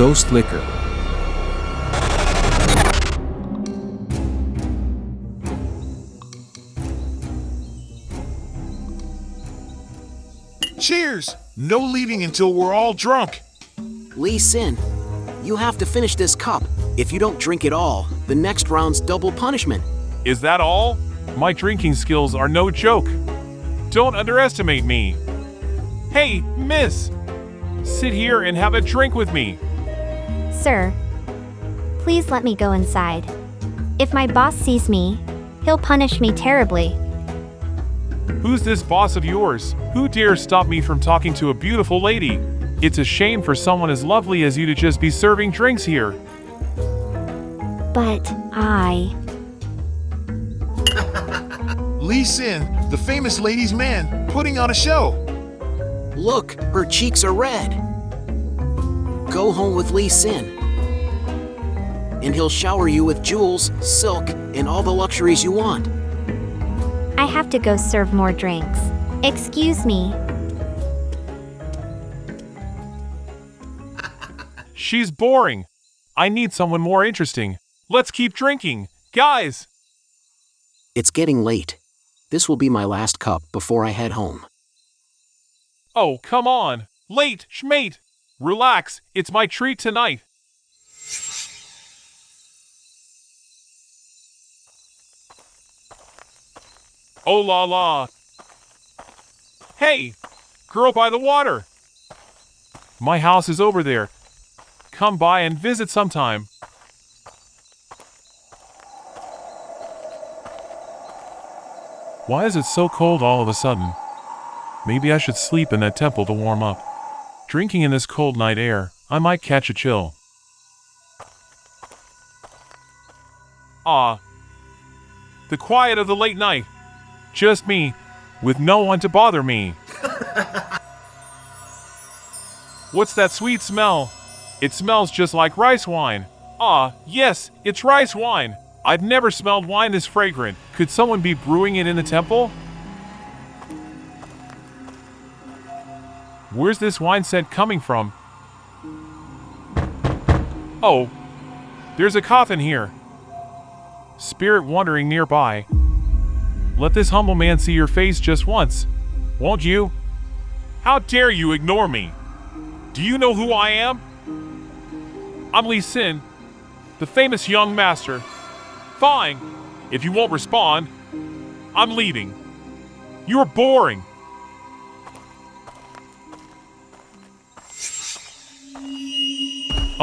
ghost liquor. Cheers! No leaving until we're all drunk. Lee Sin, you have to finish this cup. If you don't drink it all, the next round's double punishment. Is that all? My drinking skills are no joke. Don't underestimate me. Hey, miss! Sit here and have a drink with me. Sir, please let me go inside. If my boss sees me, he'll punish me terribly. Who's this boss of yours? Who dares stop me from talking to a beautiful lady? It's a shame for someone as lovely as you to just be serving drinks here. But Lee Sin, the famous ladies' man, putting on a show. Look, her cheeks are red. Go home with Lee Sin, and he'll shower you with jewels, silk, and all the luxuries you want. I have to go serve more drinks. Excuse me. She's boring. I need someone more interesting. Let's keep drinking, guys. It's getting late. This will be my last cup before I head home. Oh, come on. Late, schmate. Relax, it's my treat tonight. Oh la la. Hey, girl by the water. My house is over there. Come by and visit sometime. Why is it so cold all of a sudden? Maybe I should sleep in that temple to warm up. Drinking in this cold night air, I might catch a chill. The quiet of the late night. Just me, with no one to bother me. What's that sweet smell? It smells just like rice wine. Yes, it's rice wine. I've never smelled wine this fragrant. Could someone be brewing it in the temple? Where's this wine scent coming from? Oh, there's a coffin here. Spirit wandering nearby. Let this humble man see your face just once, won't you? How dare you ignore me? Do you know who I am? I'm Lee Sin, the famous young master. Fine, if you won't respond, I'm leaving. You're boring.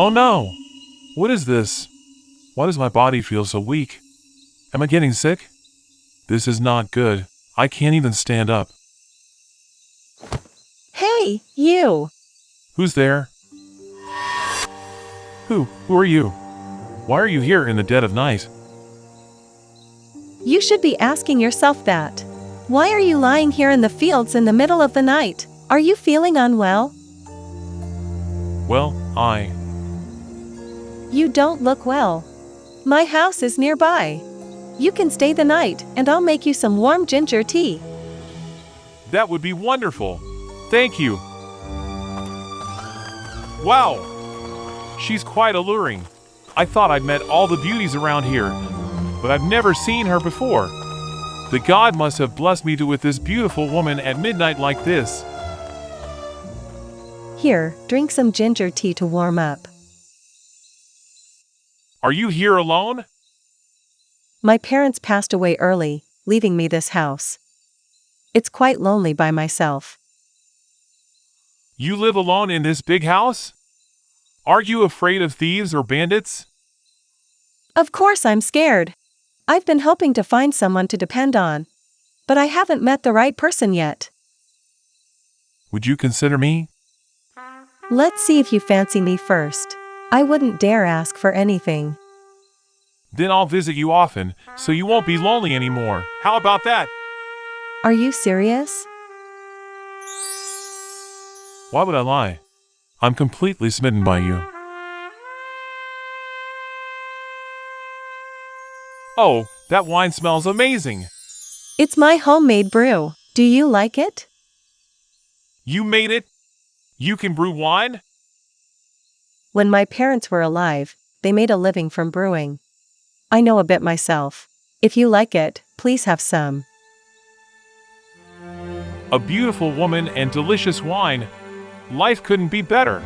Oh no! What is this? Why does my body feel so weak? Am I getting sick? This is not good. I can't even stand up. Hey, you! Who's there? Who are you? Why are you here in the dead of night? You should be asking yourself that. Why are you lying here in the fields in the middle of the night? Are you feeling unwell? Well, You don't look well. My house is nearby. You can stay the night, and I'll make you some warm ginger tea. That would be wonderful. Thank you. Wow! She's quite alluring. I thought I'd met all the beauties around here, but I've never seen her before. The god must have blessed me with this beautiful woman at midnight like this. Here, drink some ginger tea to warm up. Are you here alone? My parents passed away early, leaving me this house. It's quite lonely by myself. You live alone in this big house? Aren't you afraid of thieves or bandits? Of course I'm scared. I've been hoping to find someone to depend on, but I haven't met the right person yet. Would you consider me? Let's see if you fancy me first. I wouldn't dare ask for anything. Then I'll visit you often, so you won't be lonely anymore. How about that? Are you serious? Why would I lie? I'm completely smitten by you. Oh, that wine smells amazing. It's my homemade brew. Do you like it? You made it? You can brew wine? When my parents were alive, they made a living from brewing. I know a bit myself. If you like it, please have some. A beautiful woman and delicious wine. Life couldn't be better.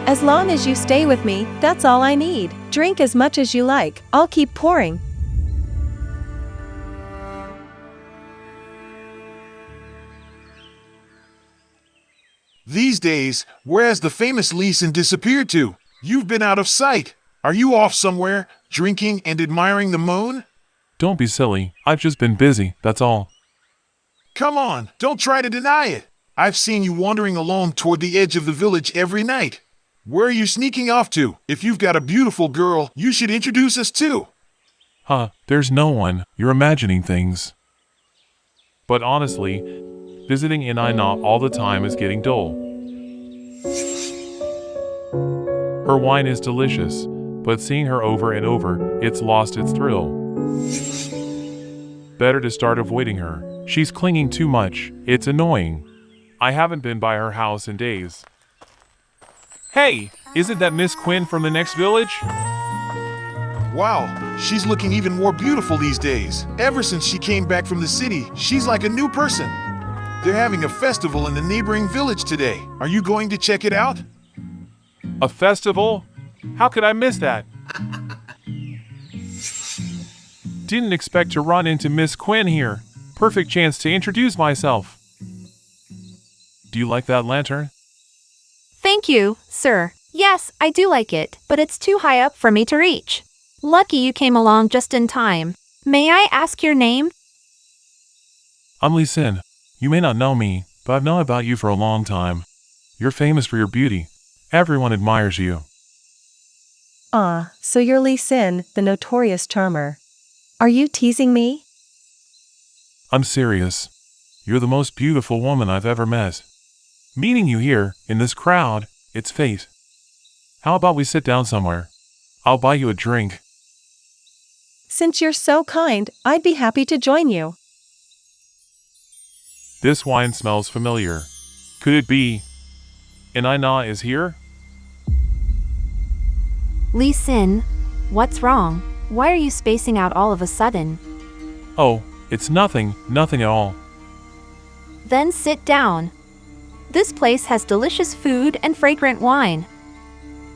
As long as you stay with me, that's all I need. Drink as much as you like, I'll keep pouring. These days, where has the famous Lee Sin disappeared to? You've been out of sight. Are you off somewhere, drinking and admiring the moon? Don't be silly. I've just been busy, that's all. Come on, don't try to deny it. I've seen you wandering alone toward the edge of the village every night. Where are you sneaking off to? If you've got a beautiful girl, you should introduce us too. Huh, there's no one. You're imagining things. But honestly, visiting in Aina all the time is getting dull. Her wine is delicious, but seeing her over and over, it's lost its thrill. Better to start avoiding her. She's clinging too much. It's annoying. I haven't been by her house in days. Hey, isn't that Miss Quinn from the next village? Wow, she's looking even more beautiful these days. Ever since she came back from the city, she's like a new person. They're having a festival in the neighboring village today. Are you going to check it out? A festival? How could I miss that? Didn't expect to run into Miss Quinn here. Perfect chance to introduce myself. Do you like that lantern? Thank you, sir. Yes, I do like it, but it's too high up for me to reach. Lucky you came along just in time. May I ask your name? I'm Lee Sin. You may not know me, but I've known about you for a long time. You're famous for your beauty. Everyone admires you. Ah, so you're Lee Sin, the notorious charmer. Are you teasing me? I'm serious. You're the most beautiful woman I've ever met. Meeting you here, in this crowd, it's fate. How about we sit down somewhere? I'll buy you a drink. Since you're so kind, I'd be happy to join you. This wine smells familiar. Could it be Inaina is here? Lee Sin, what's wrong? Why are you spacing out all of a sudden? Oh, it's nothing at all. Then sit down. This place has delicious food and fragrant wine.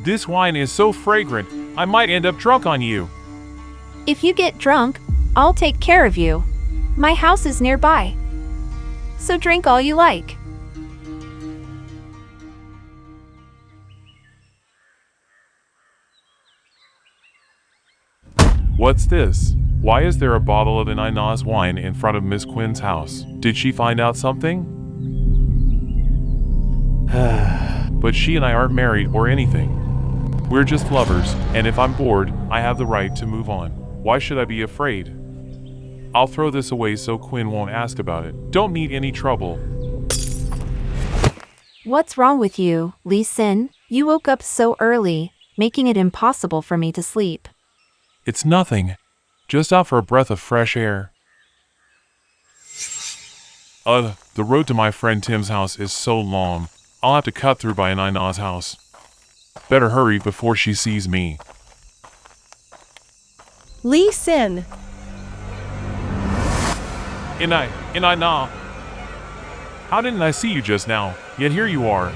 This wine is so fragrant, I might end up drunk on you. If you get drunk, I'll take care of you. My house is nearby. So drink all you like. What's this? Why is there a bottle of Inaina's wine in front of Miss Quinn's house? Did she find out something? But she and I aren't married or anything. We're just lovers, and if I'm bored, I have the right to move on. Why should I be afraid? I'll throw this away so Quinn won't ask about it. Don't need any trouble. What's wrong with you, Lee Sin? You woke up so early, making it impossible for me to sleep. It's nothing. Just out for a breath of fresh air. The road to my friend Tim's house is so long. I'll have to cut through by Inaina's house. Better hurry before she sees me. Lee Sin. Inaina. How didn't I see you just now? Yet here you are.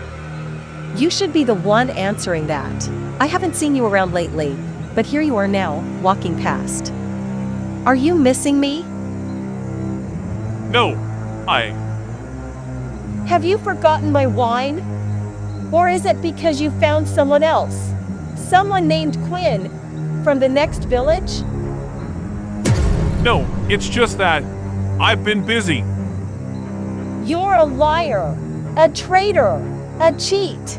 You should be the one answering that. I haven't seen you around lately, but here you are now, walking past. Are you missing me? No, Have you forgotten my wine? Or is it because you found someone else? Someone named Quinn from the next village? No, it's just that I've been busy. You're a liar, a traitor, a cheat.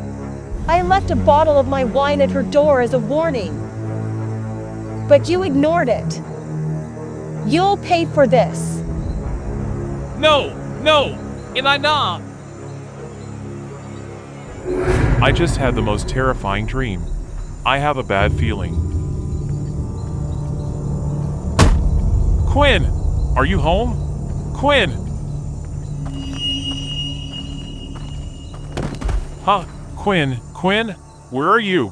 I left a bottle of my wine at her door as a warning. But you ignored it. You'll pay for this. No, Inaina. I just had the most terrifying dream. I have a bad feeling. Quinn, are you home? Quinn! Huh, Quinn, where are you?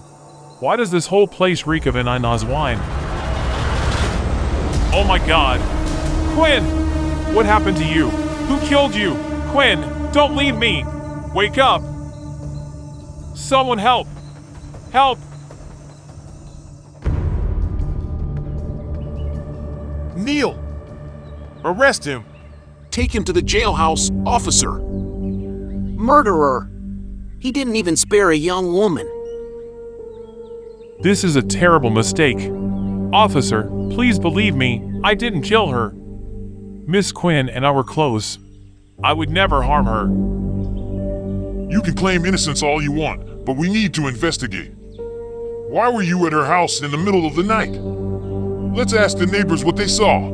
Why does this whole place reek of Inaina's wine? Oh my god. Quinn! What happened to you? Who killed you? Quinn, don't leave me! Wake up! Someone help! Help! Neil! Arrest him! Take him to the jailhouse, officer. Murderer! He didn't even spare a young woman. This is a terrible mistake. Officer, please believe me, I didn't kill her. Miss Quinn and I were close. I would never harm her. You can claim innocence all you want, but we need to investigate. Why were you at her house in the middle of the night? Let's ask the neighbors what they saw.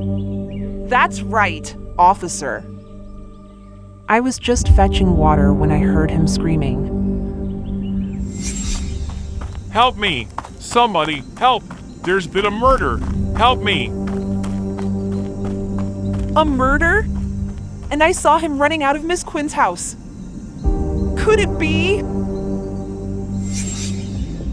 That's right, officer. I was just fetching water when I heard him screaming. Help me! Somebody, help! There's been a murder! Help me! A murder? And I saw him running out of Miss Quinn's house. Could it be?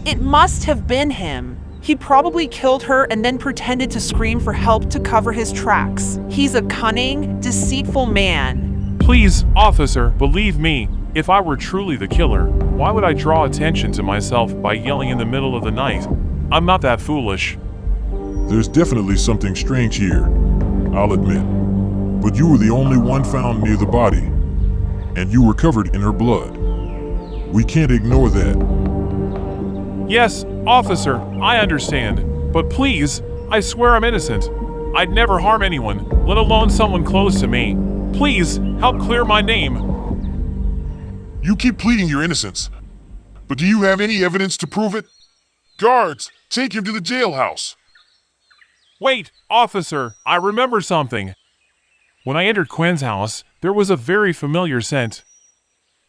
It must have been him. He probably killed her and then pretended to scream for help to cover his tracks. He's a cunning, deceitful man. Please, officer, believe me. If I were truly the killer, why would I draw attention to myself by yelling in the middle of the night? I'm not that foolish. There's definitely something strange here, I'll admit. But you were the only one found near the body, and you were covered in her blood. We can't ignore that. Yes, officer, I understand. But please, I swear I'm innocent. I'd never harm anyone, let alone someone close to me. Please, help clear my name. You keep pleading your innocence, but do you have any evidence to prove it? Guards, take him to the jailhouse. Wait, officer, I remember something. When I entered Quinn's house, there was a very familiar scent.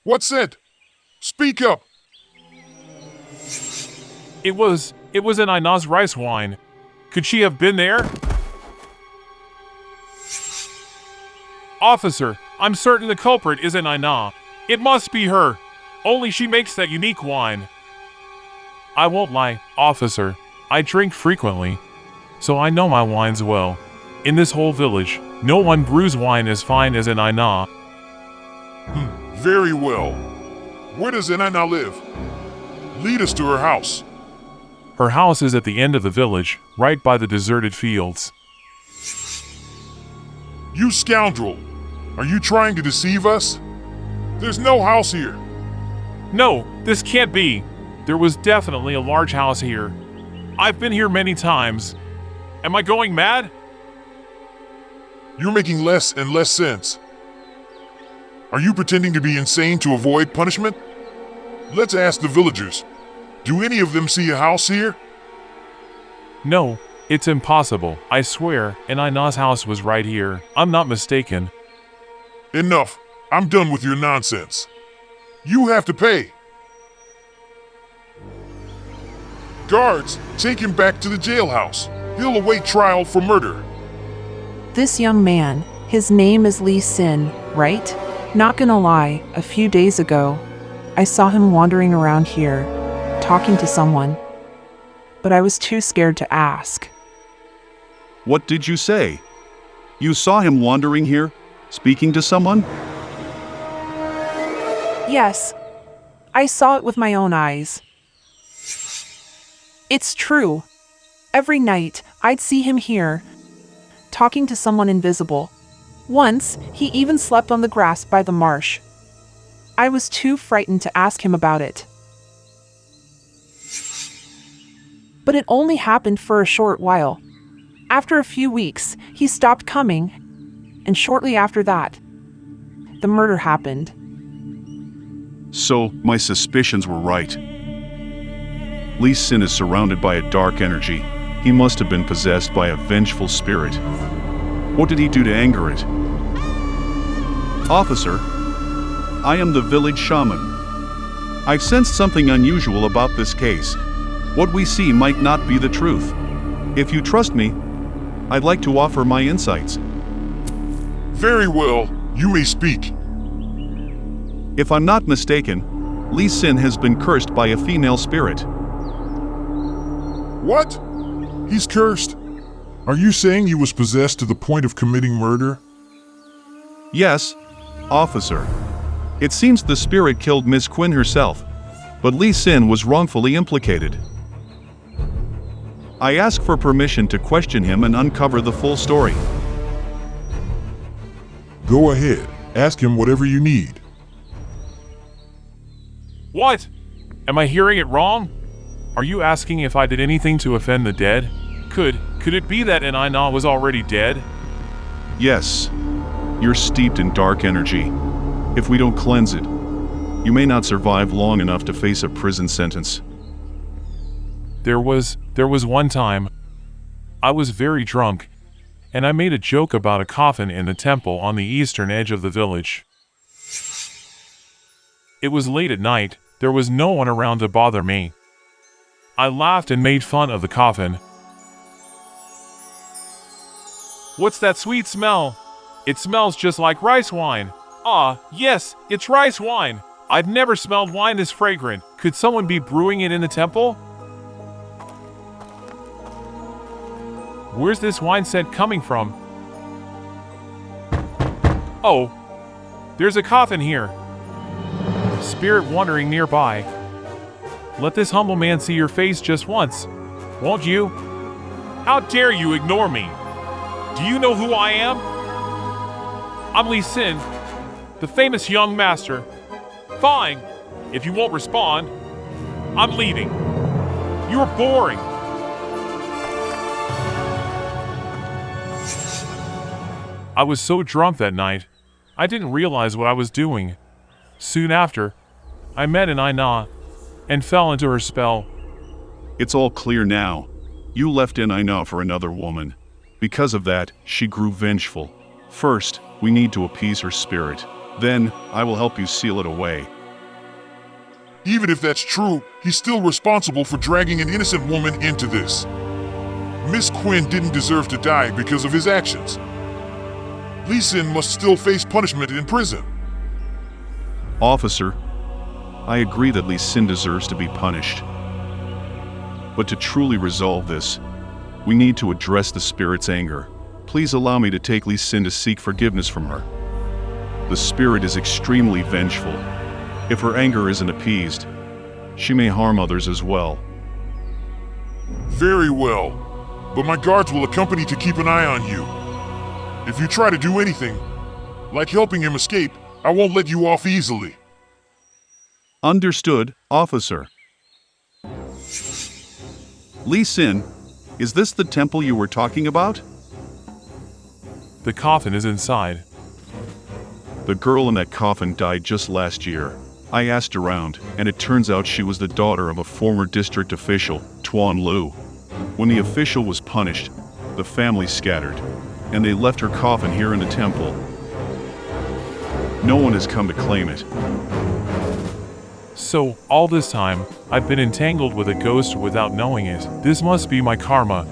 What scent? Speak up. It was Inaina's rice wine. Could she have been there? Officer, I'm certain the culprit is Inaina. It must be her. Only she makes that unique wine. I won't lie, officer. I drink frequently, so I know my wines well. In this whole village, no one brews wine as fine as Inaina. Very well. Where does Inaina live? Lead us to her house. Her house is at the end of the village, right by the deserted fields. You scoundrel! Are you trying to deceive us? There's no house here. No, this can't be. There was definitely a large house here. I've been here many times. Am I going mad? You're making less and less sense. Are you pretending to be insane to avoid punishment? Let's ask the villagers. Do any of them see a house here? No, it's impossible. I swear, Inaina's house was right here. I'm not mistaken. Enough. I'm done with your nonsense. You have to pay. Guards, take him back to the jailhouse. He'll await trial for murder. This young man, his name is Lee Sin, right? Not gonna lie, a few days ago, I saw him wandering around here, talking to someone. But I was too scared to ask. What did you say? You saw him wandering here, speaking to someone? Yes, I saw it with my own eyes. It's true. Every night, I'd see him here, talking to someone invisible. Once, he even slept on the grass by the marsh. I was too frightened to ask him about it. But it only happened for a short while. After a few weeks, he stopped coming, and shortly after that, the murder happened. So, my suspicions were right. Lee Sin is surrounded by a dark energy. He must have been possessed by a vengeful spirit. What did he do to anger it? Officer, I am the village shaman. I've sensed something unusual about this case. What we see might not be the truth. If you trust me, I'd like to offer my insights. Very well, you may speak. If I'm not mistaken, Lee Sin has been cursed by a female spirit. What? He's cursed. Are you saying he was possessed to the point of committing murder? Yes, officer. It seems the spirit killed Miss Quinn herself, but Lee Sin was wrongfully implicated. I ask for permission to question him and uncover the full story. Go ahead. Ask him whatever you need. What? Am I hearing it wrong? Are you asking if I did anything to offend the dead? Could it be that Enaina was already dead? Yes, you're steeped in dark energy. If we don't cleanse it, you may not survive long enough to face a prison sentence. There was one time I was very drunk, and I made a joke about a coffin in the temple on the eastern edge of the village. It was late at night, there was no one around to bother me. I laughed and made fun of the coffin. What's that sweet smell? It smells just like rice wine. Ah, yes, it's rice wine. I've never smelled wine this fragrant. Could someone be brewing it in the temple? Where's this wine scent coming from? Oh, there's a coffin here. Spirit wandering nearby. Let this humble man see your face just once, won't you? How dare you ignore me? Do you know who I am? I'm Lee Sin, the famous young master. Fine, if you won't respond, I'm leaving. You're boring. I was so drunk that night, I didn't realize what I was doing. Soon after, I met Enaina and fell into her spell. It's all clear now. You left Enaina for another woman. Because of that, she grew vengeful. First, we need to appease her spirit. Then, I will help you seal it away. Even if that's true, he's still responsible for dragging an innocent woman into this. Miss Quinn didn't deserve to die because of his actions. Lee Sin must still face punishment in prison. Officer, I agree that Lee Sin deserves to be punished. But to truly resolve this, we need to address the spirit's anger. Please allow me to take Lee Sin to seek forgiveness from her. The spirit is extremely vengeful. If her anger isn't appeased, she may harm others as well. Very well, but my guards will accompany to keep an eye on you. If you try to do anything, like helping him escape, I won't let you off easily. Understood, officer. Lee Sin, is this the temple you were talking about? The coffin is inside. The girl in that coffin died just last year. I asked around, and it turns out she was the daughter of a former district official, Tuan Lu. When the official was punished, the family scattered, and they left her coffin here in the temple. No one has come to claim it. So, all this time, I've been entangled with a ghost without knowing it. This must be my karma.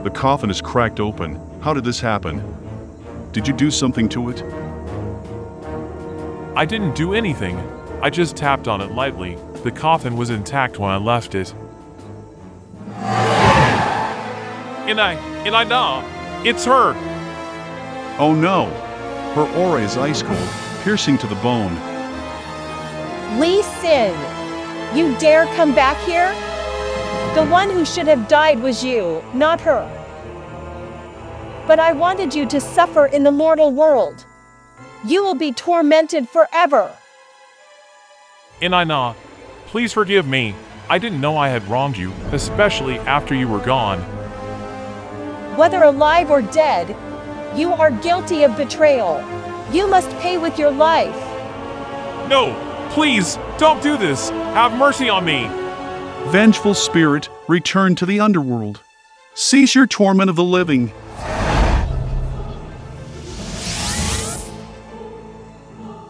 The coffin is cracked open. How did this happen? Did you do something to it? I didn't do anything. I just tapped on it lightly. The coffin was intact when I left it. Enaina, it's her! Oh no! Her aura is ice cold, piercing to the bone. Lee Sin, you dare come back here? The one who should have died was you, not her. But I wanted you to suffer in the mortal world. You will be tormented forever. Enaina, please forgive me. I didn't know I had wronged you, especially after you were gone. Whether alive or dead, you are guilty of betrayal. You must pay with your life. No, please, don't do this. Have mercy on me. Vengeful spirit, return to the underworld. Cease your torment of the living.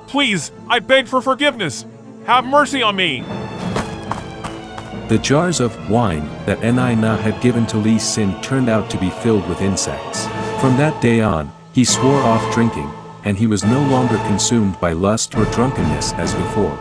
Please, I beg for forgiveness. Have mercy on me. The jars of wine that Enaina had given to Lee Sin turned out to be filled with insects. From that day on, he swore off drinking, and he was no longer consumed by lust or drunkenness as before.